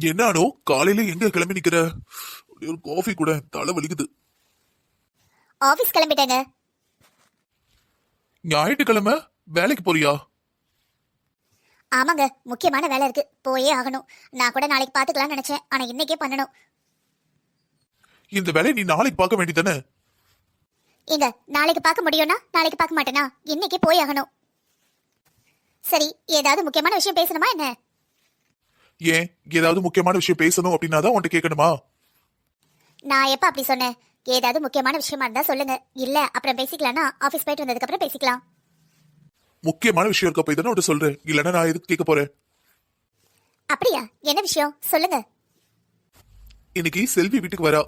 என்னானோ காலையில எங்க கிளம்பி நிக்கிற? ஒரு காஃபி கூட, தலை வலிக்குது. ஆபீஸ் கிளம்பிட்டேங்க. ஞாயிற்றுக்கிழமை வேலைக்கு போறியா? ஆமாங்க, முக்கியமான வேலை இருக்கு, போயே ஆகணும். நான் கூட நாளைக்கு பாத்துக்கலாம்னு நினைச்சேன், ஆனா இன்னைக்கே பண்ணணும். இந்த வேலையை நீ நாளைக்கு பார்க்க வேண்டியதானே? ஏங்க, நாளைக்கு பார்க்க முடியும்னா நாளைக்கு பார்க்க மாட்டேனா? இன்னைக்கே போய் ஆகணும். சரி, ஏதாவது முக்கியமான விஷயம் பேசணுமா என்ன? ஏன், ஏதாவது முக்கியமான விஷயம் பேசணும் அப்படின்னா தான் உன்கிட்ட கேட்கணுமா? நான் எப்ப அப்படி சொன்னேன்? ஏதாவது முக்கியமான விஷயமா இருந்தா சொல்லுங்க, இல்ல அப்புறம் பேசிக்கலாம்னா ஆபீஸ் போயிட்டு வந்ததுக்கு அப்புறம் பேசிக்கலாம். முக்கியமான விஷயம் இருக்க போய் தானே உன்கிட்ட சொல்றேன், இல்லைன்னா நான் எதுக்கு கேட்க போறேன்? அப்படியா? என்ன விஷயம் சொல்லுங்க. இன்னைக்கு செல்வி வீட்டுக்கு வரா.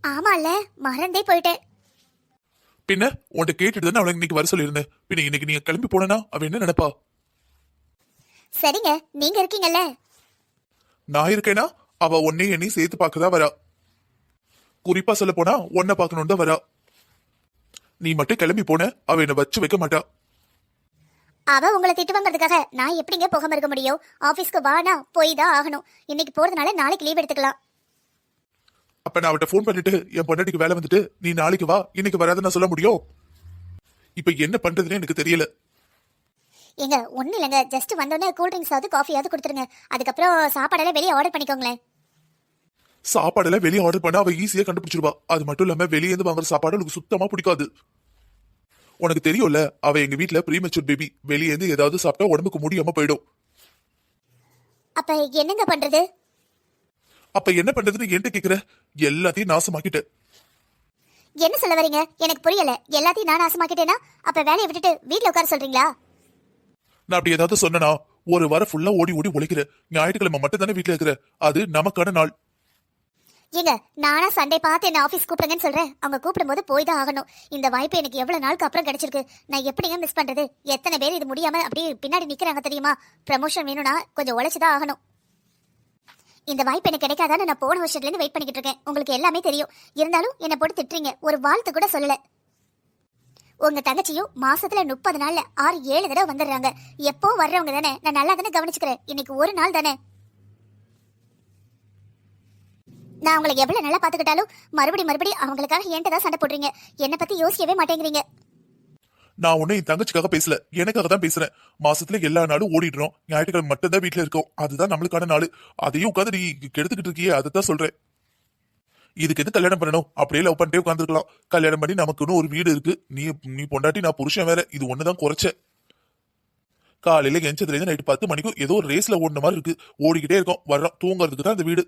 ஆமால, மறந்தே போயிட்டேன். பின்ன உன்கிட்ட கேட்டுட்டு தானே அவளை இன்னைக்கு வர சொல்லியிருந்தேன். பின்ன இன்னைக்கு நீங்க கிளம்பி போனா அவ என்ன நினைப்பா? சரிங்க, நீங்க இருக்கீங்கல்ல. நான் இருக்கேனா அவ உன்னையும் என்னையும் சேர்த்து பார்க்கதான் வரா. குறிப்பா சொல்ல போனா உன்னை பார்க்கணும் தான் வரா. நீ மட்டும் கிளம்பி போன அவ என்ன வச்சு வைக்க மாட்டா. அவ உங்களை திட்டுவாங்கிறதுக்காக நான் எப்படிங்க போகாம இருக்க முடியும்? ஆபீஸ்க்கு வானா போய் தான் ஆகணும். இன்னைக்கு போறதுனால நாளைக்கு லீவ் எடுத்துக்கலாம். அப்ப நான் அவட்ட போன் பண்ணிட்டு என் பொண்டாட்டிக்கு வேலை வந்துட்டு நீ நாளைக்கு வா இன்னைக்கு வராதுன்னு நான் சொல்ல முடியும்? இப்ப என்ன பண்றதுன்னு எனக்கு தெரியல. ஏங்க, ஒண்ணு இல்லைங்க, ஜஸ்ட் வந்தோடனே கூல் ட்ரிங்க்ஸ் ஆகுது, காஃபியாவது கொடுத்துருங்க. அதுக்கப்புறம் சாப்பாடெல்லாம் வெளியே ஆர்டர் பண்ணிக்கோங்களேன். சாப்பாடெல்லாம் வெளியே ஆர்டர் பண்ண அவ ஈஸியா கண்டுபிடிச்சிருவா. அது மட்டும் இல்லாம வெளியே இருந்து வாங்குற சாப்பாடு எனக்கு சுத்தமா பிடிக்காது. உனக்கு தெரியும்ல, அவ எங்க வீட்டுல ப்ரீமெச்சூர் பேபி. வெளியே இருந்து ஏதாவது சாப்பிட்டா உடம்புக்கு முடியாம போயிடும். அப்ப என்னங்க பண்றது? அப்ப என்ன பண்றதுன்னு என்கிட்ட கேக்குற? எல்லாத்தையும் நாசமாக்கிட்ட. என்ன சொல்ல வரீங்க? எனக்கு புரியல. எல்லாத்தையும் நான் நாசமாக்கிட்டேனா? அப்ப வேலையை விட்டுட்டு வீட்டுல உட்கார சொல்றீங்களா? நான் அப்படி ஏதாவது சொன்னா ஒரு வாரம் ஃபுல்லா ஓடி ஓடி உழைக்கிற. ஞாயிற்றுக்கிழமை மட்டும் தானே வீட்டுல இருக்கிற, அது நமக்கான நாள். ஏங்க, நானா சண்டே பார்த்து என்ன ஆபீஸ் கூப்பிடுங்கன்னு சொல்றேன். அவங்க கூப்பிடும் போது போய் தான் ஆகணும். இந்த வாய்ப்பு எனக்கு எவ்வளவு நாளுக்கு அப்புறம் கிடைச்சிருக்கு. நான் எப்படிங்க மிஸ் பண்றது? எத்தனை பேர் இது முடியாம அப்படியே பின்னாடி நிக்கிறாங்க தெரியுமா? ப்ரமோஷன் வேணும்னா கொஞ்சம் உழைச்சுதான் ஆகணும். இந்த வாய்ப்பு எனக்கு கிடைக்காதான்னு நான் போன வருஷத்துல இருந்து வெயிட் பண்ணிக்கிட்டு இருக்கேன். உங்களுக்கு எல்லாமே தெரியும். இருந்தாலும் என்ன போட்டு திட்டுறீங்க, ஒரு வாழ்த்து கூட சொல்லல. உங்க தங்கச்சியும் மாசத்துல 30 நாள்ல 6-7 தடவை வந்துடுறாங்க. எப்போ வர்றவங்க தானே, நான் நல்லா தானே கவனிச்சுக்கிறேன். இன்னைக்கு ஒரு நாள் தானே. நான் உங்களை எவ்வளவு நல்லா பாத்துக்கிட்டாலும் மறுபடி அவங்களுக்காக என்கிட்ட தான் சண்டை போடுறீங்க. என்னை பத்தி யோசிக்கவே மாட்டேங்கிறீங்க. நான் உன்னை என் தங்கச்சிக்காக பேசல, எனக்காக தான் பேசுறேன். மாசத்துல எல்லா நாளும் ஓடிடுறோம், ஞாயிற்றுக்கிழமை மட்டும் தான் வீட்டுல இருக்கோம். அதுதான் நம்மளுக்கான நாள். அதையும் உட்காந்து நீ கெடுத்துக்கிட்டு இருக்கியே, அதுதான் சொல்றேன். இதுக்கு எது கல்யாணம் பண்ணணும்? அப்படியே லவ் பண்ணிட்டே உட்காந்துருக்கலாம். கல்யாணம் பண்ணி நமக்குன்னு ஒரு வீடு இருக்கு. நீ பொண்டாட்டி, நான் புருஷன் வேற. இது ஒண்ணுதான் குறைச்ச. காலையில எஞ்சதுல இருந்து நைட்டு 10 மணிக்கும் ஏதோ ஒரு ரேஸ்ல ஓடின மாதிரி இருக்கு. ஓடிக்கிட்டே இருக்கோம், வர்றோம், தூங்குறதுக்கு தான் இந்த வீடு.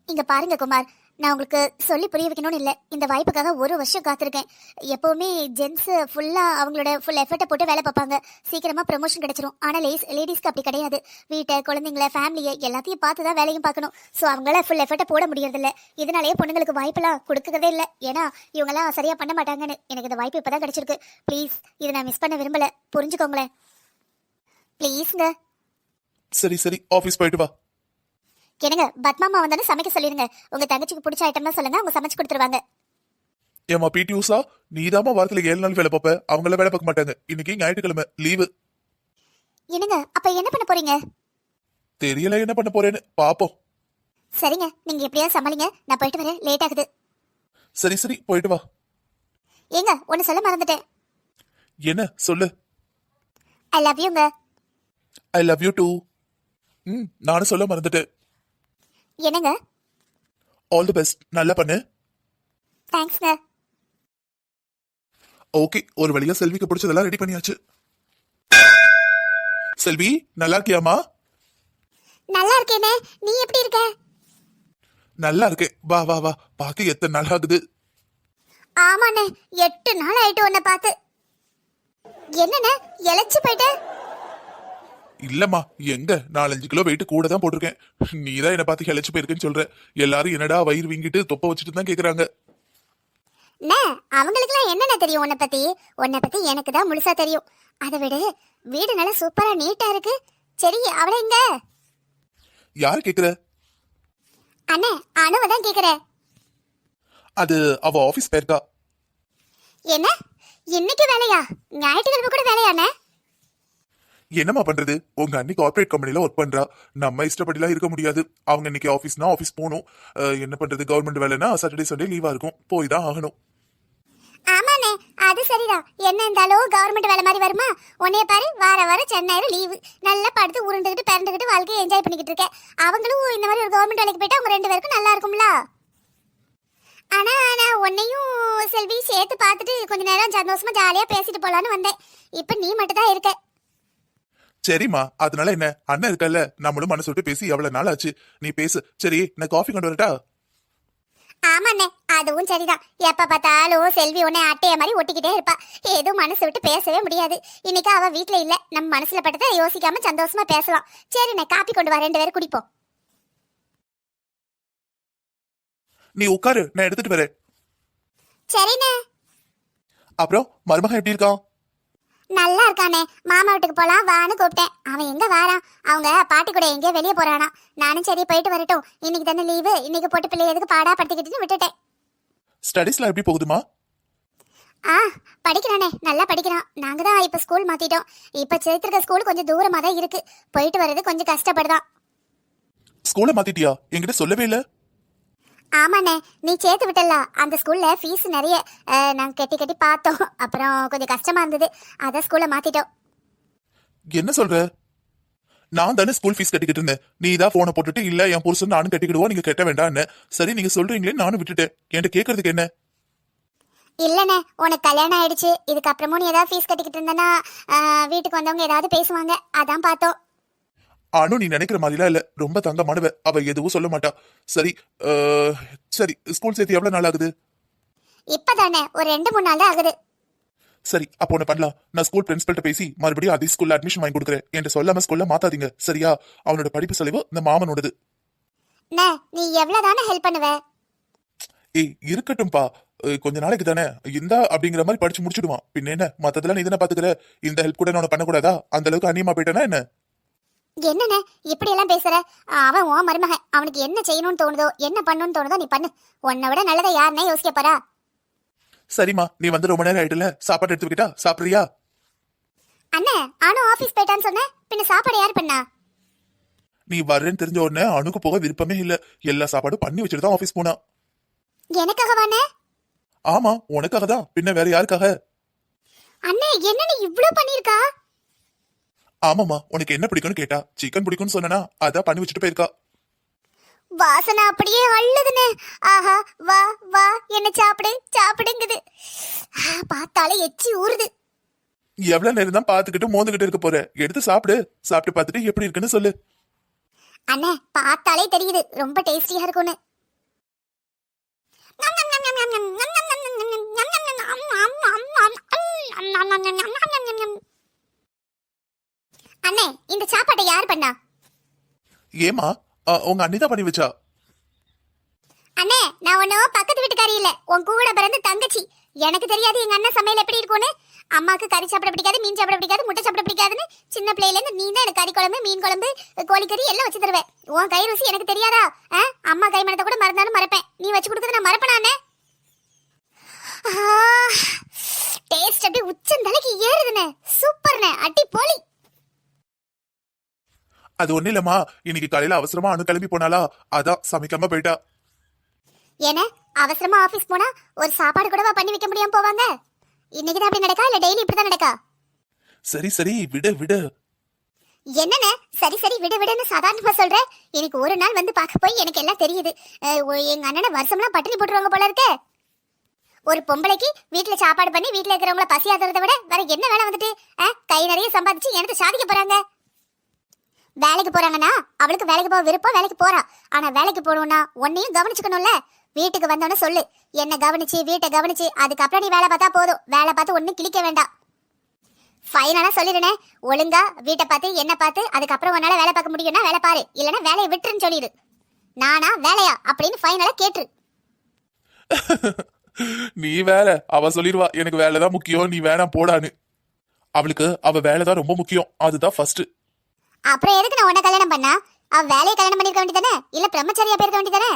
இங்க பாருங்க குமார், நான் உங்களுக்கு சொல்லி புரிய வைக்கணும்னு இல்லை. இந்த வாய்ப்புக்காக ஒரு வருஷம் காத்திருக்கேன். எப்பவுமே ஜென்ஸ் ஃபுல்லா அவங்களோட ஃபுல் எஃபர்ட்டை போட்டு வேலை பார்ப்பாங்க, சீக்கிரமா ப்ரமோஷன் கிடைச்சிரும். ஆனா லேடிஸ்க்கு அப்படி கிடையாது. வீட்டை, குழந்தைங்களை, ஃபேமிலியை எல்லாத்தையும் பார்த்து தான் வேலையும் பார்க்கணும். ஸோ அவங்களால ஃபுல் எஃபர்ட்டை போட முடியறதில்ல. இதனாலேயே பொண்ணுங்களுக்கு வாய்ப்பெல்லாம் கொடுக்கறதே இல்லை. ஏன்னா இவங்கெல்லாம் சரியா பண்ண மாட்டாங்கன்னு. எனக்கு இந்த வாய்ப்பு இப்பதான் கிடைச்சிருக்கு. ப்ளீஸ், இதை நான் மிஸ் பண்ண விரும்பல, புரிஞ்சுக்கோங்களேன் ப்ளீஸ்ங்க. சரி சரி, ஆபீஸ் போயிட்டு வா. என்னங்க, பத்மாமா வந்தானே சமைக்க சொல்லிருங்க. உங்க தங்கச்சிக்கு பிடிச்ச ஐட்டம் தான் சொல்லுங்க, அவங்க சமைச்சு கொடுத்துருவாங்க. ஏமா பிடி உஷா, நீதாமா வாரத்துல 7 நாள் வேலை பார்ப்ப, அவங்கள வேலை பார்க்க மாட்டாங்க. இன்னைக்கு ஞாயிற்றுக்கிழமை லீவு. என்னங்க, அப்ப என்ன பண்ண போறீங்க? தெரியல என்ன பண்ண போறேன்னு, பாப்போம். சரிங்க, நீங்க எப்படியா சமாளிங்க. நான் போயிட்டு வரேன், லேட் ஆகுது. சரி சரி, போயிட்டு வா. ஏங்க, ஒன்னு சொல்ல மறந்துட்டேன். என்ன சொல்லு? ஐ லவ் யூங்க. I love you too. நானும் சொல்ல மறந்துட்டேன். என்னங்க? ஆல் தி பெஸ்ட், நல்லா பண்ணு. தேங்க்ஸ்ங்க. ஓகே, ஒரு வழியா செல்விக்கு பிடிச்சதெல்லாம் ரெடி பண்ணியாச்சு. செல்வி, நல்லா இருக்கியாமா? நல்லா இருக்கேனே, நீ எப்படி இருக்க? நல்லா இருக்கேன். வா வா வா, பாக்க எத்தனை நாள் ஆகுது? ஆமாண்ணே, 8 நாள் ஆயிட்டு உன்னை பார்த்து. என்னண்ணே, இழைச்சு போயிட்ட? இல்லம்மா, எங்க 4-5 கிலோ வெயிட் கூட தான் போட்டிருக்கேன். நீதான் என்ன பார்த்து இழைச்சு போயிருக்கேன்னு சொல்ற. எல்லாரும் என்னடா வயிறு வீங்கிட்டு தொப்ப வச்சுட்டு தான் கேக்குறாங்க. அவங்களுக்குலாம் என்னென்ன தெரியும் உன்னை பத்தி? உன்னை பத்தி எனக்கு தான் முழுசா தெரியும். அதை விட வீடு நல்லா சூப்பரா நீட்டா இருக்கு. சரி, அவளை எங்க? யாரு கேக்குற? அண்ணே, அனுவை தான் கேக்குறேன். அது அவ ஆபீஸ் போயிருக்கா. என்ன, இன்னைக்கு வேலையா? ஞாயிற்றுக்கிழமை கூட வேலையாண்ணே? என்னம்மா பண்றது, உங்க அண்ணி கார்பரேட் கம்பெனில ஒர்க் பண்றா. நம்ம இஷ்டப்படிலாம் இருக்க முடியாது. அவங்க இன்னைக்கு ஆபீஸ்னா ஆபீஸ் போகணும். என்ன பண்றது, கவர்மெண்ட் வேலைன்னா சாட்டர்டே சண்டே லீவா இருக்கும், போய் தான் ஆகணும். ஆமாண்ணே, அது சரிதான். என்ன இருந்தாலும் கவர்மெண்ட் வேலை மாதிரி வருமா? உன்னைய பாரு, வார வாரம் சென்னையில லீவு, நல்லா படுத்து உருண்டுகிட்டு பிறந்துகிட்டு வாழ்க்கையை என்ஜாய் பண்ணிக்கிட்டு இருக்கேன். அவங்களும் இந்த மாதிரி ஒரு கவர்மெண்ட் வேலைக்கு போயிட்டா அவங்க 2 பேருக்கும் நல்லா இருக்கும்ல. ஆனா நான் உன்னையும் செல்வி சேர்த்து பார்த்துட்டு கொஞ்ச நேரம் சந்தோஷமா ஜாலியா பேசிட்டு போலான்னு வந்தேன். இப்ப நீ மட்டும் தான் இருக்க. சரிம்மா, அதனால என்ன, அண்ணன் இருக்கல்ல, நம்மளும் மனசு விட்டு பேசி எவ்வளவு நாள் ஆச்சு. நீ பேசு. சரி, நான் காஃபி கொண்டு வரட்டா? ஆமாண்ணே, அதுவும் சரிதான். எப்ப பார்த்தாலும் செல்வி உன்னை அட்டைய மாதிரி ஒட்டிக்கிட்டே இருப்பா. எதுவும் மனசு விட்டு பேசவே முடியாது. இன்னைக்கு அவ வீட்டுல இல்ல, நம்ம மனசுல பட்டதை யோசிக்காம சந்தோஷமா பேசலாம். சரி, நான் காப்பி கொண்டு வர, 2 பேரும் குடிப்போம். நீ உட்காரு, நான் எடுத்துட்டு வரேன். சரிண்ணே. அப்புறம் மருமகன் எப்படி இருக்கான்? நல்லா இருக்கானே. மாமா வீட்டுக்கு போலாம் வான்னு கூப்பிட்டேன். அவன் எங்க வாரான்? அவங்க பாட்டி கூட எங்கேயோ வெளியே போறானா. நானும் சரி போயிட்டு வரட்டும், இன்னைக்கு தானே லீவு, இன்னைக்கு போட்டு பிள்ளை எதுக்கு பாடா படுத்திக்கிட்டுன்னு விட்டுட்டேன். ஸ்டடீஸ்லாம் எப்படி போகுதுமா? படிக்கிறானே, நல்லா படிக்கிறான். நாங்க தான் இப்ப ஸ்கூல் மாத்திட்டோம். இப்ப சேர்த்திருக்க ஸ்கூல் கொஞ்சம் தூரமா தான் இருக்கு, போயிட்டு வர்றது கொஞ்சம் கஷ்டப்படுதான். ஸ்கூலை மாத்திட்டியா? என்கிட்ட சொல்லவே இல்ல. ஆமாண்ணே, நீ சேர்த்து விட்டல. அந்த ஸ்கூல்ல ஃபீஸ் நிறைய, நாங்க கட்டி கட்டி பார்த்தோம். அப்புறம் கொஞ்சம் கஷ்டமா இருந்தது, அதான் ஸ்கூல்ல மாத்திட்டோம். என்ன சொல்ற? நான் தானே ஸ்கூல் ஃபீஸ் கட்டிக்கிட்டு இருந்தேன். நீ தான் போனை போட்டுட்டு இல்ல என் புருஷன் நானும் கட்டிக்கிடுவோம், நீங்க கட்ட வேண்டாம்னு. சரி, நீங்க சொல்றீங்களே, நானும் விட்டுட்டேன். என்கிட்ட கேட்கறதுக்கு என்ன? இல்லண்ணே, உனக்கு கல்யாணம் ஆயிடுச்சு. இதுக்கப்புறமும் நீ ஏதாவது ஃபீஸ் கட்டிக்கிட்டு இருந்தனா வீட்டுக்கு வந்தவங்க ஏதாவது பேசுவாங்க, அதான் பார்த்தோம். அனு, நீ நினைக்கிற மாதிரிலாம் இல்ல, ரொம்ப தங்கமானவ. அவ எதுவும் சொல்ல மாட்டா. சரி, சரி, ஸ்கூல் சேர்த்து எவ்வளவு நாள் ஆகுது? இப்பதானே ஒரு 2-3 நாள் தான் ஆகுது. சரி, அப்போ ஒண்ணு பண்ணலாம். நான் ஸ்கூல் பிரின்சிபல்ட்ட பேசி மறுபடியும் அதே ஸ்கூல்ல அட்மிஷன் வாங்கி கொடுக்குறேன். என்கிட்ட சொல்லாம ஸ்கூல்ல மாத்தாதீங்க, சரியா? அவனோட படிப்பு செலவு இந்த மாமனோடது. நீ எவ்வளவுதானே ஹெல்ப் பண்ணுவ? ஏய், இருக்கட்டும்பா, கொஞ்ச நாளைக்கு தானே இந்தா அப்படிங்கிற மாதிரி படிச்சு முடிச்சிடுவான். பின்ன என்ன, மத்ததெல்லாம் நீ தானே பாத்துக்கிற. இந்த ஹெல்ப் கூட நான் பண்ணக்கூடாதா? அந்த அளவுக்கு அநியமா போயிட்டேனா என்ன? என்னண்ணே இப்படி எல்லாம் பேசுற? அவன் உன் மருமகன், அவனுக்கு என்ன செய்யணும்னு தோணுதோ, என்ன பண்ணணும்னு தோணுதோ நீ பண்ணு. உன்னை விட நல்லதை யாருன்னே யோசிக்க போறா? சரிம்மா, நீ வந்து ரொம்ப நேரம் ஆயிட்டுல, சாப்பாடு எடுத்து வைக்கிட்டா, சாப்பிடுறியா? அண்ணே, அனு ஆபீஸ் போயிட்டான்னு சொன்ன, பின்ன சாப்பாடு யார் பண்ணா? நீ வர்றேன்னு தெரிஞ்ச உடனே அணுக்கு போக விருப்பமே இல்ல. எல்லா சாப்பாடும் பண்ணி வச்சுட்டு தான் ஆபீஸ் போனா. எனக்காகவானே? ஆமா, உனக்காக தான், பின்ன வேற யாருக்காக? அண்ணே, என்ன நீ இவ்ளோ பண்ணிருக்கா? ஆமாமா, உனக்கு என்ன பிடிக்கும்னு கேட்டா, சிக்கன் பிடிக்கும்னு சொன்னா, அதான் பண்ணி வச்சுட்டு போயிருக்கா. வாசனை அப்படியே அள்ளுதுனே. ஆஹா, வா வா, என்ன சாப்பிடு சாப்பிடுங்குது. பார்த்தாலே எச்சி ஊறுது. எவ்வளவு நேரம் தான் பாத்துக்கிட்டு மோந்துகிட்டு இருக்க போற? எடுத்து சாப்பிடு. சாப்பிட்டு பார்த்துட்டு எப்படி இருக்குன்னு சொல்லு. அண்ணே, பார்த்தாலே தெரியுது ரொம்ப டேஸ்டியா இருக்கும்னு. அண்ணே, இந்த சாப்பாட்டை யார் பண்ணா? ஏமா, உங்க அண்ணி தான் பண்ணி வச்சா. அண்ணே, நான் ஒன்னும் பக்கத்து வீட்டுக்காரி இல்ல, உன் கூட பிறந்த தங்கச்சி. எனக்கு தெரியாது எங்க அண்ணன் சமையல் எப்படி இருக்கும்னு. அம்மாக்கு கறி சாப்பிட பிடிக்காது, மீன் சாப்பிட பிடிக்காது, முட்டை சாப்பிட பிடிக்காதுன்னு சின்ன பிள்ளையில இருந்து நீ தான் எனக்கு கறி குழம்பு, மீன் குழம்பு, கோழிக்கறி எல்லாம் வச்சு தருவேன். உன் கை ருசி எனக்கு தெரியாதா? அம்மா கை மணத்தை கூட மறந்தாலும் மறப்பேன், நீ வச்சு கொடுத்தது நான் மறப்பேனா? அண்ணே, டேஸ்ட் அப்படியே உச்சந்தலைக்கு ஏறுதுண்ணே. சூப்பர்ண்ணே, அடி போலி. அது ஒண்ணு இல்லம்மா, இன்னைக்கு காலையில அவசரமா அணு கிளம்பி போனாலா, அதான் சமைக்காம போயிட்டா. ஏன்னா அவசரமா ஆபீஸ் போனா ஒரு சாப்பாடு கூடவா பண்ணி வைக்க முடியாம போவாங்க? இன்னைக்குதான் அப்படி நடக்கா, இல்ல டெய்லி இப்படிதான் நடக்கா? சரி சரி, விடு விடு. என்னண்ணே சரி சரி விடு விடுன்னு சாதாரணமா சொல்ற? எனக்கு ஒரு நாள் வந்து பார்க்க போய் எனக்கு எல்லாம் தெரியுது. எங்க அண்ணனை வருஷம்லாம் பட்டினி போட்டுருவாங்க போல இருக்கே. ஒரு பொம்பளைக்கு வீட்டுல சாப்பாடு பண்ணி வீட்டுல இருக்கிறவங்கள பசியாதுறதை விட வேற என்ன வேலை வந்துட்டு? கை நிறைய சம்பாதிச்சு எனக்கு சாதிக்க போறாங்க. வேலைக்கு போறாங்கன்னா அவளுக்கு வேலைக்கு போக விருப்பம், வேலைக்கு போறா. ஆனா வேலைக்கு போகணும்னா உன்னையும் கவனிச்சுக்கணும்ல. வீட்டுக்கு வந்தோன்னு சொல்லு, என்ன கவனிச்சு வீட்டை கவனிச்சு, அதுக்கப்புறம் நீ வேலை பார்த்தா போதும். வேலை பார்த்து ஒன்னும் கிழிக்க வேண்டாம். ஃபைனலா சொல்லிடுனே, ஒழுங்கா வீட்டை பார்த்து என்ன பார்த்து அதுக்கப்புறம் உன்னால வேலை பார்க்க முடியும்னா வேலை பாரு, இல்லைன்னா வேலையை விட்டுருன்னு சொல்லிடு. நானா வேலையா அப்படின்னு ஃபைனலா கேட்டுரு. நீ வேலை, அவ சொல்லிடுவா எனக்கு வேலைதான் முக்கியம், நீ வேணாம் போடான்னு. அவளுக்கு அவ வேலைதான் ரொம்ப முக்கியம், அதுதான் ஃபர்ஸ்ட். அப்புறம் எதுக்கு நான் உன்னை கல்யாணம் பண்ணா? அவ வேலையை கல்யாணம் பண்ணிருக்க வேண்டியதானே, இல்ல பிரம்மச்சரியா போயிருக்க வேண்டியதானே?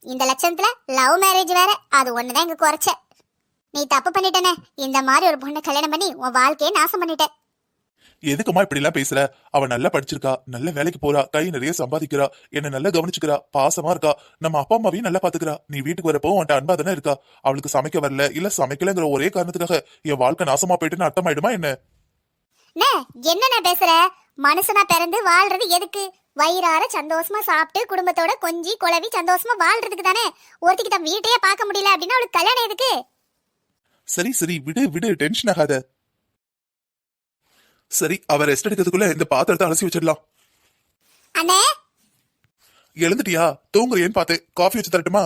இந்த லட்சணத்துல லவ் மேரேஜ் வேற, அது ஒண்ணுதான் இங்க குறைச்ச. நீ தப்பு பண்ணிட்டனே, இந்த மாதிரி ஒரு பொண்ணை கல்யாணம் பண்ணி உன் வாழ்க்கையை நாசம் பண்ணிட்ட. எதுக்குமா இப்படி எல்லாம் பேசுற? அவ நல்லா படிச்சிருக்கா, நல்ல வேலைக்கு போறா, கை நிறைய சம்பாதிக்கிறா, என்ன நல்லா கவனிச்சுக்கிறா, பாசமா இருக்கா, நம்ம அப்பா அம்மாவையும் நல்லா பாத்துக்கிறா. நீ வீட்டுக்கு வரப்போ உன்ட்ட அன்பா தானே இருக்கா. அவளுக்கு சமைக்க வரல இல்ல சமைக்கலங்கிற ஒரே காரணத்துக்காக என் வாழ்க்கை நாசமா போயிட்டுன்னு அர்த்தமாயிடுமா என்ன? என்ன பேசுற? மனுஷனா பிறந்து வாழ்றது எதுக்கு? வயிறார சந்தோஷமா சாப்பிட்டு குடும்பத்தோட கொஞ்சி குழவி சந்தோஷமா வாழ்றதுக்கு தானே. ஒருத்திக்கு தான் வீட்டையே பார்க்க முடியல அப்படின்னா அவளுக்கு கல்யாணம் எதுக்கு? சரி சரி விடு விடு, டென்ஷன் ஆகாத. சரி, அவ ரெஸ்ட் எடுக்கிறதுக்குள்ள இந்த பாத்திரத்தை அலசி வச்சிடலாம். அண்ணே எழுந்துட்டியா? தூங்குறியேன்னு பார்த்தேன். காஃபி வச்சு தரட்டுமா?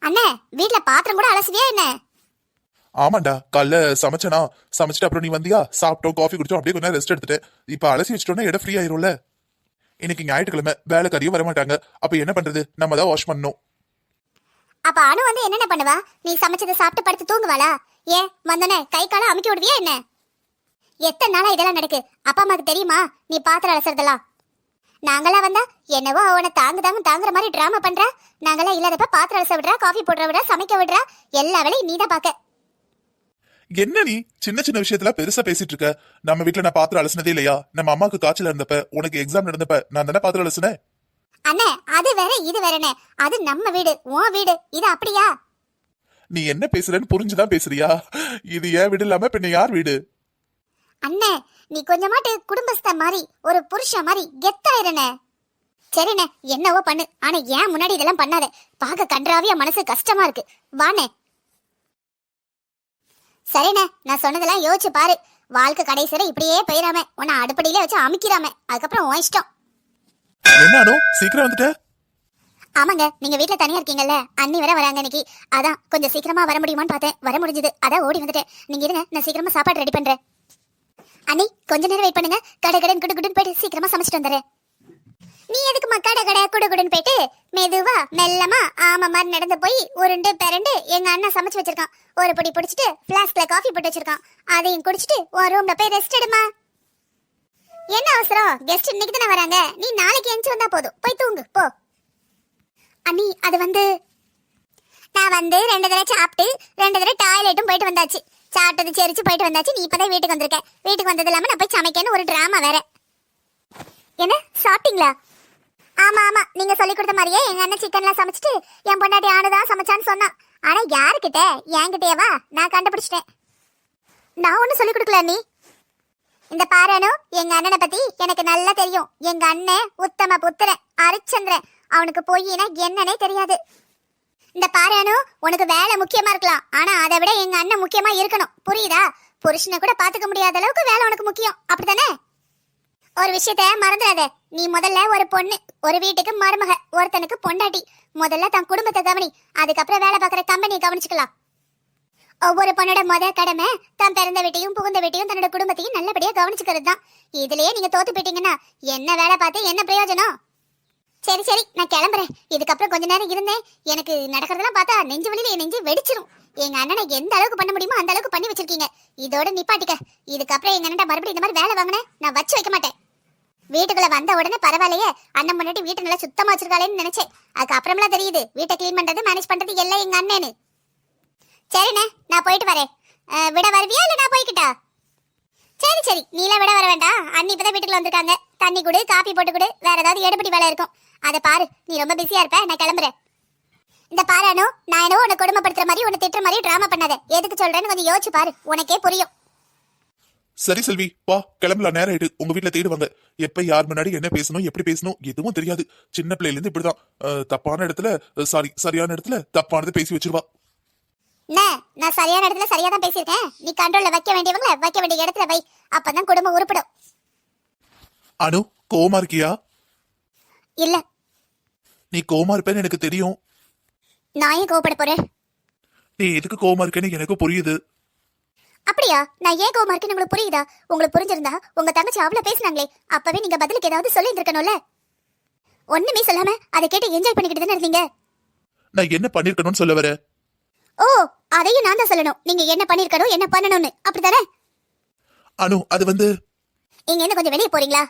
அண்ணே, வீட்ல பாத்திரம் கூட அலசுவியா என்ன? ஆமாண்டா, காலைல சமைச்சனா, சமைச்சிட்டு அப்புறம் நீ வந்தியா, சாப்பிட்டோம், காஃபி குடிச்சோம், அப்படியே கொஞ்சம் ரெஸ்ட் எடுத்துட்டேன். இப்ப அலசி வச்சிட்டோம்னா இடம் ஃப்ரீ ஆயிரும்ல. இன்னைக்கு ஞாயிற்றுக்கிழமை, வேலைக்காரியும் வரமாட்டாங்க. அப்ப என்ன பண்றது? நம்ம தான் வாஷ் பண்ணணும். அப்ப அனு வந்து என்னென்ன பண்ணுவா? நீ சமைச்சதை சாப்பிட்டு படுத்து தூங்குவாளா? ஏன் வந்தனே கை கால அமுக்கி விடுவியா என்ன? எத்தனை நாளா இதெல்லாம் நடக்கு? அப்பா அம்மாக்கு தெரியுமா நீ பாத்திரம் அலசுறதெல்லாம்? நாங்களா வந்தா என்னவோ அவனை தாங்குற மாதிரி டிராமா பண்ற. நாங்களா இல்லாதப்ப பாத்திரம் அலச விடுறா, காஃபி போடுற விடுறா, சமைக்க விடுறா, எல்லா வேலையும் நீ தான் பாக்க. என்ன நீ சின்ன சின்ன விஷயத்துல பெருசா பேசிட்டு இருக்க? நம்ம வீட்டுல நான் பாத்திரம் அலசினதே இல்லையா? நம்ம அம்மாக்கு காய்ச்சல் இருந்தப்ப, உனக்கு எக்ஸாம் நடந்தப்ப நான் தானே பாத்திரம் அலசினேன். அண்ணே, அது வேற இது வேறனே. அது நம்ம வீடு, உன் வீடு. இது அப்படியா? நீ என்ன பேசுறன்னு புரிஞ்சுதான் பேசுறியா? இது ஏன் வீடு இல்லாம பின்ன யார் வீடு? அண்ணே, நீ கொஞ்சமாட்டு குடும்பஸ்த மாதிரி, ஒரு புருஷன் மாதிரி கெத்தாயிரனே. சரிண்ணே, என்னவோ பண்ணு. ஆனா ஏன் முன்னாடி இதெல்லாம் பண்ணாத. பார்க்க கன்றாவியா மனசு கஷ்டமா இருக்கு. வாண்ணே. சரிண்ணே, நான் சொன்னதெல்லாம் யோசிச்சு பாரு. வாழ்க்கை கடைசியில இப்படியே போயிடாம உன்னை அடுப்படியில வச்சு அமுக்கிறாம, அதுக்கப்புறம் உன் இஷ்டம். என்னானோ சீக்கிரம் வந்துட்ட? ஆமாங்க, நீங்க வீட்ல தனியா இருக்கீங்கல்ல, அண்ணி வேற வராங்க இன்னைக்கு. அதான் கொஞ்சம் சீக்கிரமா வர முடியுமான்னு பார்த்தேன். வர முடிஞ்சது, அதான் ஓடி வந்துட்டேன். நீங்க இருங்க, நான் சீக்கிரமா சாப்பாடு ரெடி பண்றேன். அண்ணி கொஞ்ச நேரம் வெயிட் பண்ணுங்க. கடை கடன் குடுன்னு போயிட்டு சீக்கிரமா சமைச்சிட்டு வந்துடுறேன். நீ எதுக்குமா கடை குடுன்னு போயிட்டு மெதுவா மெல்லமா ஆமா மாதிரி நடந்து போய் உருண்டு பெரண்டு எங்க அண்ணா சமைச்சு வச்சிருக்கான். ஒரு பொடி பிடிச்சிட்டு பிளாஸ்க்ல காஃபி போட்டு வச்சிருக்கான். அதையும் குடிச்சிட்டு உன் ரூம்ல போய் ரெஸ்ட் எடுமா. என்ன அவசரம்? கெஸ்ட் இன்னைக்கு தானே வராங்க. நீ நாளைக்கு எஞ்சி வந்தா போதும். போய் தூங்கு போ. அண்ணி, அது வந்து நான் வந்து 2 தடவை சாப்பிட்டு 2 தடவை டாய்லெட்டும் போயிட்டு வந்தாச்சு. சாப்பிட்டது செரிச்சு போயிட்டு வந்தாச்சு. நீ இப்பதான் வீட்டுக்கு வந்திருக்க. வீட்டுக்கு வந்தது இல்லாம நான் போய் சமைக்கன்னு ஒரு டிராமா வேற. என்ன சாப்பிட்டீங்களா? ஆமா ஆமா, நீங்க சொல்லி கொடுத்த மாதிரியே எங்க அண்ணன் சிக்கன்லாம் சமைச்சிட்டு என் பொண்டாட்டி ஆணுதான் சமைச்சான்னு சொன்னான். ஆனா யாருக்கிட்ட? என்கிட்டயேவா? நான் கண்டுபிடிச்சிட்டேன். நான் ஒன்னும் சொல்லி கொடுக்கல நீ. இந்த பாரானு, எங்க அண்ணனை பத்தி எனக்கு நல்லா தெரியும். எங்க அண்ணன் உத்தம புத்திரன், அரிச்சந்திரன். அவனுக்கு போயினா என்னன்னே தெரியாது. இந்த பாரானு, உனக்கு வேலை முக்கியமா இருக்கலாம், ஆனா அதை விட எங்க அண்ணன் முக்கியமா இருக்கணும். புரியுதா? புருஷனை கூட பாத்துக்க முடியாத அளவுக்கு வேலை உனக்கு முக்கியம். அப்படித்தானே? ஒரு விஷயத்த மறந்துடாத. நீ முதல்ல ஒரு பொண்ணு, ஒரு வீட்டுக்கு மருமக, ஒருத்தனுக்கு பொண்டாட்டி. முதல்ல தன் குடும்பத்தை கவனி, அதுக்கப்புறம் வேலை பார்க்குற கம்பெனியை கவனிச்சுக்கலாம். ஒவ்வொரு பொண்ணோட கடமை தான் பிறந்த வீட்டையும் புகுந்த வீட்டையும் தன்னோட குடும்பத்தையும் நல்லபடியா கவனிச்சுக்கிறது தான். இதுலயே நீங்க தோத்து போயிட்டீங்கன்னா என்ன வேலை பார்த்து என்ன பிரயோஜனம்? சரி சரி, நான் கிளம்புறேன். இதுக்கப்புறம் கொஞ்ச நேரம் இருந்தேன், எனக்கு நடக்கிறதெல்லாம் பார்த்தா நெஞ்சு வலியில என் நெஞ்சு வெடிச்சிரும். எங்க அண்ணனை எந்த அளவுக்கு பண்ண முடியுமோ அந்த அளவுக்கு பண்ணி வச்சிருக்கீங்க. இதோட நிப்பாட்டிக்க. இதுக்கப்புறம் எங்க அண்ணன் மறுபடியும் இந்த மாதிரி வேலை வாங்கினேன் நான் வச்சு வைக்க மாட்டேன். வீட்டுக்குள்ள வந்த உடனே பரவாயில்லையே, அண்ணன் முன்னாடி வீட்டை நல்லா சுத்தமா வச்சிருக்காளேன்னு நினைச்சேன். அதுக்கு அப்புறம்லாம் தெரியுது வீட்டை கிளீன் பண்றது மேனேஜ் பண்றது எல்லாம் எங்க அண்ணனு. சரிண்ணே, நான் போயிட்டு வரேன். விட வருவியா இல்ல நான் போய்கிட்டா? சரி சரி, நீலாம் விட வர வேண்டாம். அண்ணி இப்பதான் வீட்டுக்குள்ள வந்திருக்காங்க. தண்ணி கொடு, காப்பி போட்டு கொடு, வேற ஏதாவது எடுபடி வேலை இருக்கும் அதை பாரு. நீ ரொம்ப பிஸியா இருப்ப, நான் கிளம்புறேன். இந்த பாரானு, நான் என்னவோ உன்னை கொடுமைப்படுத்துற மாதிரி உன்னை திட்டுற மாதிரி டிராமா பண்ணாத. எதுக்கு சொல்றேன்னு கொஞ்சம் யோசிச்சு பாரு, உனக்கே புரியும். சரி செல்வி, வா கிளம்பலாம். நேரம் ஆயிட்டு. உங்க வீட்டுல தேடுவாங்க. எப்ப யார் முன்னாடி என்ன பேசணும் எப்படி பேசணும் எதுவும் தெரியாது. சின்ன பிள்ளைல இருந்து இப்படிதான். தப்பான இடத்துல சரியான இடத்துல தப்பானது பேசி வச்சிருவா. நான் சரியான இடத்துல சரியா தான் பேசியிருக்கேன். நீ கண்ட்ரோல்ல வைக்க வேண்டியவங்கள வைக்க வேண்டிய இடத்துல வை. அப்பதான் குடும்பம் உருப்படும். அனு, கோவமா இருக்கியா? இல்ல. நீ கோவமா இருப்பேன்னு எனக்கு தெரியும். நான் ஏன் கோவப்பட போறேன்? நீ எதுக்கு கோவமா இருக்கேன்னு எனக்கு புரியுது. அப்படியா? நான் ஏன் கோவமா இருக்கேன்னு உங்களுக்கு புரியுதா? உங்களுக்கு புரிஞ்சிருந்தா உங்க தங்கச்சி அவ்வளவு பேசினாங்களே, அப்பவே நீங்க பதிலுக்கு ஏதாவது சொல்லி இருந்திருக்கணும்ல. ஒண்ணுமே சொல்லாம அதை கேட்டு என்ஜாய் பண்ணிக்கிட்டு தானே இருந்தீங்க. நான் என்ன பண்ணிருக்கணும்னு சொல்ல வர? ஓ, அதையும் நான் தான் சொல்லணும். நீங்க என்ன பண்ணிருக்கணும், என்ன பண்ணணும்னு, அப்படித்தானே? அனு, அது வந்து நீங்க என்ன கொஞ்சம் வெளியே போறீங்களா?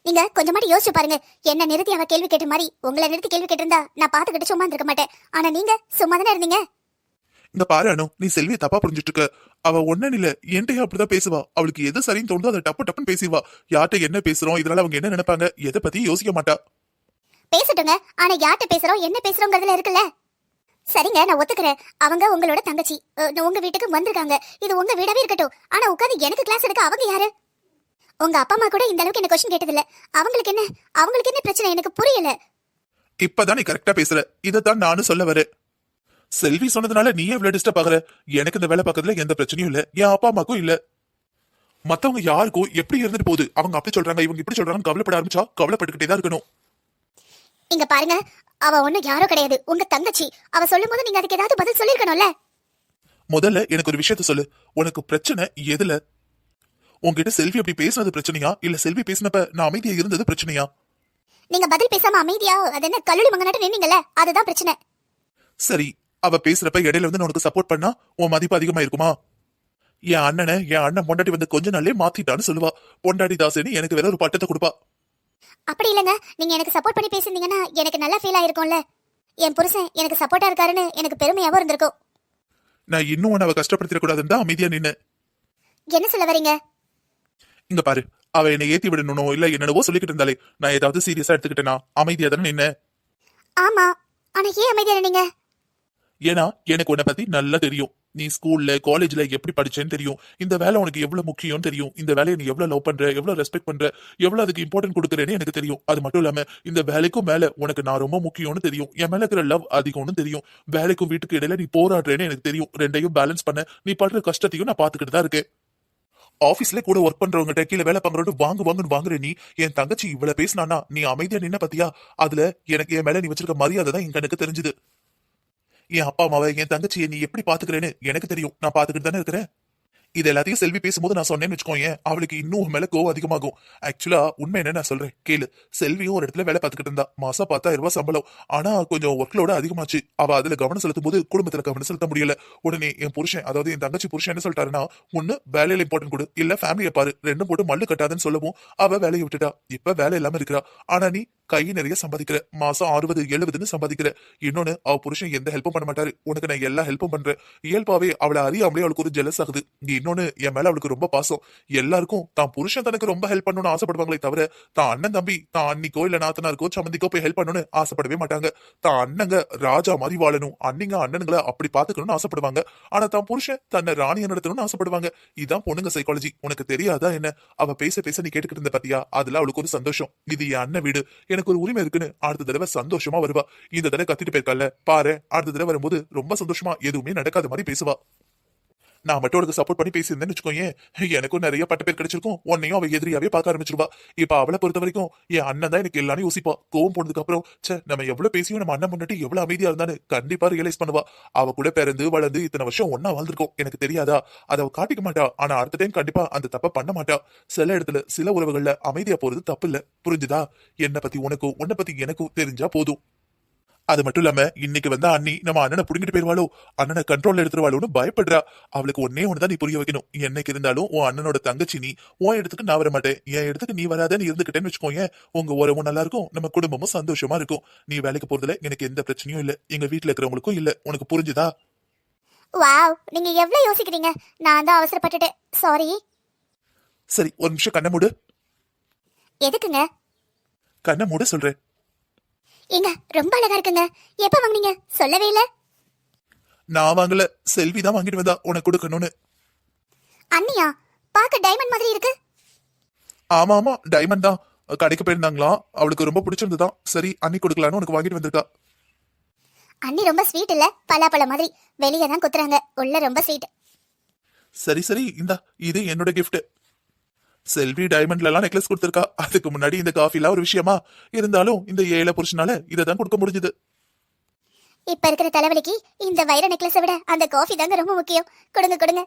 நீங்க கொஞ்சமாட்டி யோசிச்சு பாருங்க. என்ன நிறுத்தி அவ கேள்வி கேட்ட மாதிரி உங்களை நிறுத்தி கேள்வி கேட்டிருந்தா நான் பாத்துக்கிட்டு சும்மா இருந்திருக்க மாட்டேன். ஆனா நீங்க சும்மா தானே இருந்தீங்க. இந்த பாரு அனு, நீ செல்வியை தப்பா புரிஞ்சுட்டு இருக்க. அவ ஒன்னு இல்ல, என்கிட்டயும் அப்படிதான் பேசுவா. அவளுக்கு எது சரின்னு தோணுதோ அதை டப்பு டப்புன்னு பேசிடுவா. யார்கிட்ட என்ன பேசுறோம், இதனால அவங்க என்ன நினைப்பாங்க, எதை பத்தி யோசிக்க மாட்டா. பேசட்டுங்க, ஆனா யார்கிட்ட பேசுறோம் என்ன பேசுறோங்கிறதுல இருக்குல்ல. சரிங்க, நான் ஒத்துக்கிறேன். அவங்க உங்களோட தங்கச்சி, உங்க வீட்டுக்கு வந்திருக்காங்க. இது உங்க வீடாவே இருக்கட்டும். ஆனா உட்காந்து எனக்கு கிளாஸ் எடுக்க அவங்க யாரு? உங்க அப்பா அம்மா கூட இந்த அளவுக்கு என்ன கொஸ்டின் கேட்டதில்ல. அவங்களுக்கு என்ன பிரச்சனை எனக்கு புரியல. இப்பதான் நீ கரெக்டா பேசுற. இதைத்தான் நானும் சொல்ல வரேன். செல்வி சொன்னதுனால நீ எவ்வளவு டிஸ்டர்ப் ஆகுற? எனக்கு இந்த வேலை பார்க்கறதுல எந்த பிரச்சனையும் இல்ல, என் அப்பா அம்மாக்கும் இல்ல. மத்தவங்க யாருக்கும் எப்படி இருந்துட்டு போகுது, அவங்க அப்படி சொல்றாங்க இவங்க இப்படி சொல்றாங்கன்னு கவலைப்பட ஆரம்பிச்சா கவலைப்பட்டுக்கிட்டே தான் இருக்கணும். இங்க பாருங்க, அவ ஒண்ணும் யாரோ கிடையாது, உங்க தங்கச்சி. அவ சொல்லும் போது நீங்க அதுக்கு ஏதாவது பதில் சொல்லிருக்கணும்ல. முதல்ல எனக்கு ஒரு விஷயத்த சொல்லு, உனக்கு பிரச்சனை எதுல? உன்கிட்ட செல்வி அப்படி பேசுனது பிரச்சனையா, இல்ல செல்வி பேசினப்ப நான் அமைதியா இருந்தது பிரச்சனையா? நீங்க பதில் பேசாம அமைதியா அது என்ன கல்லூரி மங்கனாட்ட நின்னீங்கல்ல, அதுதான் பிரச்சனை. சரி, அவ பேசுறப்ப இடையில வந்து நான் உனக்கு சப்போர்ட் பண்ணா உன் மதிப்பு அதிகமா இருக்குமா? என் அண்ணன் பொண்டாட்டி வந்து கொஞ்ச நாளே மாத்திட்டான்னு சொல்லுவா. பொண்டாட்டி தாசேன்னு எனக்கு வேற ஒரு பட்டத்தை கொடுப்பா. அப்படி இல்லங்க, நீங்க எனக்கு சப்போர்ட் பண்ணி பேசிருந்தீங்கன்னா எனக்கு நல்லா ஃபீல் ஆயிருக்கும்ல. என் புருஷன் எனக்கு சப்போர்ட்டா இருக்காருன்னு எனக்கு பெருமையாவும் இருந்திருக்கும். நான் இன்னும் உன்னை அவ கஷ்டப்படுத்திட கூடாதுன்னு தான் அமைதியா நின்னு. என்ன சொல்ல வரீங்க? இங்க பாரு, அவ என்னை ஏத்தி விடணும் இல்ல என்னவோ சொல்லிக்கிட்டு இருந்தாலே நான் ஏதாவது சீரியஸா எடுத்துக்கிட்டேனா அமைதியா தானே நின்ன. ஆமா, ஆனா ஏன் அமைதியா இருந்தீங்க? ஏன்னா எனக்கு உன்னை பத்தி நல்லா தெரியும். நீ ஸ்கூல்ல காலேஜ்ல எப்படி படிச்சேன்னு தெரியும். இந்த வேலை உனக்கு எவ்வளவு முக்கியம் தெரியும். இந்த வேலையை நீ எவ்வளவு லவ் பண்ற, எவ்வளவு ரெஸ்பெக்ட் பண்ற, எவ்வளவு அதுக்கு இம்பார்ட்டன்ட் கொடுக்குறேன்னு எனக்கு தெரியும். அது மட்டும் இல்லாம இந்த வேலைக்கும் மேல உனக்கு நான் ரொம்ப முக்கியம்னு தெரியும். என் மேல இருக்கிற லவ் அதிகம்னு தெரியும். வேலைக்கும் வீட்டுக்கு இடையில நீ போராடுறேன்னு எனக்கு தெரியும். ரெண்டையும் பேலன்ஸ் பண்ண நீ படுற கஷ்டத்தையும் நான் பாத்துக்கிட்டு தான் இருக்கேன். ஆபீஸ்ல கூட ஒர்க் பண்றவங்க கீழே வேலை பண்றவங்க வாங்குன்னு வாங்குற நீ என் தங்கச்சி இவ்வளவு பேசினானா நீ அமைதியா நின்ன பத்தியா? அதுல எனக்கு என் மேல நீ வச்சிருக்க மரியாதை தான் எங்க எனக்கு தெரிஞ்சுது. என் அப்பா அம்மாவை என் தங்கச்சியை நீ எப்படி பாத்துக்கிறேன்னு எனக்கு தெரியும். நான் பாத்துக்கிட்டு தானே இருக்கிறேன். இது எல்லாத்தையும் செல்வி பேசும்போது நான் சொன்னேன்னு வச்சுக்கோங்க, அவளுக்கு இன்னும் மேல கோவம் அதிகமாகும். ஆக்சுவலா உண்மை என்ன நான் சொல்றேன் கேளு. செல்வியும் ஒரு இடத்துல வேலை பார்த்துக்கிட்டு இருந்தா, மாசம் 10,000 ரூபாய் சம்பளம். ஆனா கொஞ்சம் ஒர்க்லோட அதிகமாச்சு. அவ அதுல கவனம் செலுத்தும் போது குடும்பத்துல கவனம் செலுத்த முடியல. உடனே என் புருஷன், அதாவது என் தங்கச்சி புருஷன் என்ன சொல்லிட்டாருன்னா, ஒண்ணு வேலையில இம்பார்ட்டன்ட் கொடு, இல்ல ஃபேமிலியை பாரு, ரெண்டும் போட்டு மல்லு கட்டாதுன்னு சொல்லவும் அவ வேலையை விட்டுட்டா. இப்ப வேலை இல்லாம இருக்கிறா. ஆனா நீ கை நிறைய சம்பாதிக்கிற, மாசம் 60-70 சம்பாதிக்கிற. இன்னொன்னு, அவ புருஷன் எந்த ஹெல்ப்பும் பண்ண மாட்டாரு, உனக்கு நான் எல்லா ஹெல்ப்பும் பண்றேன். இயல்பாவே அவளை அறியாமலே அவளுக்கு ஒரு ஜெலஸ் ஆகுது. இன்னொன்னு, என் மேல அவளுக்கு ரொம்ப பாசம். எல்லாருக்கும் தான் புருஷன் தனக்கு ரொம்ப ஹெல்ப் பண்ணணும்னு ஆசைப்படுவாங்களே தவிர தான் அண்ணன் தம்பி தான் அன்னிக்கோ இல்ல நாத்தனாருக்கோ சம்மந்திக்கோ போய் ஹெல்ப் பண்ணணும்னு ஆசைப்படவே மாட்டாங்க. தான் அண்ணங்க ராஜா மாதிரி வாழணும், அண்ணிங்க அண்ணனுங்களை அப்படி பாத்துக்கணும்னு ஆசைப்படுவாங்க. ஆனா தான் புருஷன் தன்னை ராணியா நடத்தணும்னு ஆசைப்படுவாங்க. இதான் பொண்ணுங்க சைக்காலஜி. உனக்கு தெரியாதா என்ன? அவ பேச பேச நீ கேட்டுக்கிட்டு இருந்த பாத்தியா, அதுல அவளுக்கு ஒரு சந்தோஷம். இது என் அண்ணன் வீடு, எனக்கு ஒரு உரிமை இருக்குன்னு அடுத்த தடவை சந்தோஷமா வருவா. இந்த தடவை கத்திட்டு போயிருக்கல பாரு, அடுத்த தடவை வரும்போது ரொம்ப சந்தோஷமா எதுவுமே நடக்காத மாதிரி பேசுவா. நான் மட்டும் அவளுக்கு சப்போர்ட் பண்ணி பேசியிருந்தேன்னு வச்சுக்கோங்க, எனக்கும் நிறைய பட்ட பேர் கிடைச்சிருக்கும். உன்னையும் அவ எதிரியாவே பார்க்க ஆரம்பிச்சிருவா. இப்ப அவளை பொறுத்த வரைக்கும் என் அண்ணன் தான் எனக்கு எல்லாரும் யோசிப்பா. கோவம் போனதுக்கு அப்புறம் நம்ம எவ்வளவு பேசியும் நம்ம அண்ணன் முன்னாடி எவ்வளவு அமைதியா இருந்தான்னு கண்டிப்பா ரியலைஸ் பண்ணுவா. அவ கூட பிறந்து வளர்ந்து இத்தனை வருஷம் ஒன்னா வாழ்ந்திருக்கோம், எனக்கு தெரியாதா? அதை அவ காட்டிக்க மாட்டா. ஆனா அடுத்த டைம் கண்டிப்பா அந்த தப்ப பண்ண மாட்டா. சில இடத்துல சில உறவுகள்ல அமைதியா போறது தப்பு இல்ல, புரிஞ்சுதா? என்னை பத்தி உனக்கும் உன்னை பத்தி எனக்கும் தெரிஞ்சா போதும். அது மட்டும் இல்லாம இன்னைக்கு வந்து அண்ணி நம்ம அண்ணனை புடிங்கிட்டு போயிருவாளோ, அண்ணனை கண்ட்ரோல்ல எடுத்துருவாளோன்னு பயப்படுறா. அவளுக்கு ஒன்னே ஒண்ணுதான் நீ புரிய வைக்கணும். என்னைக்கு இருந்தாலும் உன் அண்ணனோட தங்கச்சி நீ. உன் இடத்துக்கு நான் வர மாட்டேன், என் இடத்துக்கு நீ வராத. நீ இருந்துகிட்டேன்னு வச்சுக்கோங்க, உங்க உறவும் நல்லா இருக்கும், நம்ம குடும்பமும் சந்தோஷமா இருக்கும். நீ வேலைக்கு போறதுல எனக்கு எந்த பிரச்சனையும் இல்ல, எங்க வீட்டுல இருக்கிறவங்களுக்கும் இல்ல. உனக்கு புரிஞ்சுதா? வாவ், நீங்க எவ்வளவு யோசிக்கிறீங்க. நான் தான் அவசரப்பட்டுட்டேன், சாரி. சரி, ஒரு நிமிஷம் கண்ணை மூடு. எதுக்குங்க? கண்ணை மூட சொல்றேன். ஏங்க, ரொம்ப அழகா இருக்குங்க. எப்ப வாங்குனீங்க? சொல்லவே இல்ல. நான் வாங்கல, செல்வி தான் வாங்கிட்டு வந்தா உனக்கு கொடுக்கணும்னு. அண்ணியா? பாக்க டைமண்ட் மாதிரி இருக்கு. ஆமா ஆமா, டைமண்ட் தான். கடைக்கு போயிருந்தாங்களாம், அவளுக்கு ரொம்ப பிடிச்சிருந்துதான். சரி, அண்ணி கொடுக்கலான்னு உனக்கு வாங்கிட்டு வந்திருக்கா. அண்ணி ரொம்ப ஸ்வீட் இல்ல, பலாப்பழ மாதிரி. வெளியே தான் குத்துறாங்க, உள்ள ரொம்ப ஸ்வீட். சரி சரி, இந்தா, இது என்னோட கிஃப்ட். செல்வி டைமண்ட்ல எல்லாம் நெக்லஸ் கொடுத்திருக்கா. அதுக்கு முன்னாடி இந்த காஃபிலாம் ஒரு விஷயமா இருந்தாலும் இந்த ஏழை புருஷனால இதான் கொடுக்க முடிஞ்சது. இப்ப இருக்கிற தலைவலிக்கு இந்த வைர நெக்லஸை விட அந்த காஃபி தாங்க ரொம்ப முக்கியம். கொடுங்க கொடுங்க.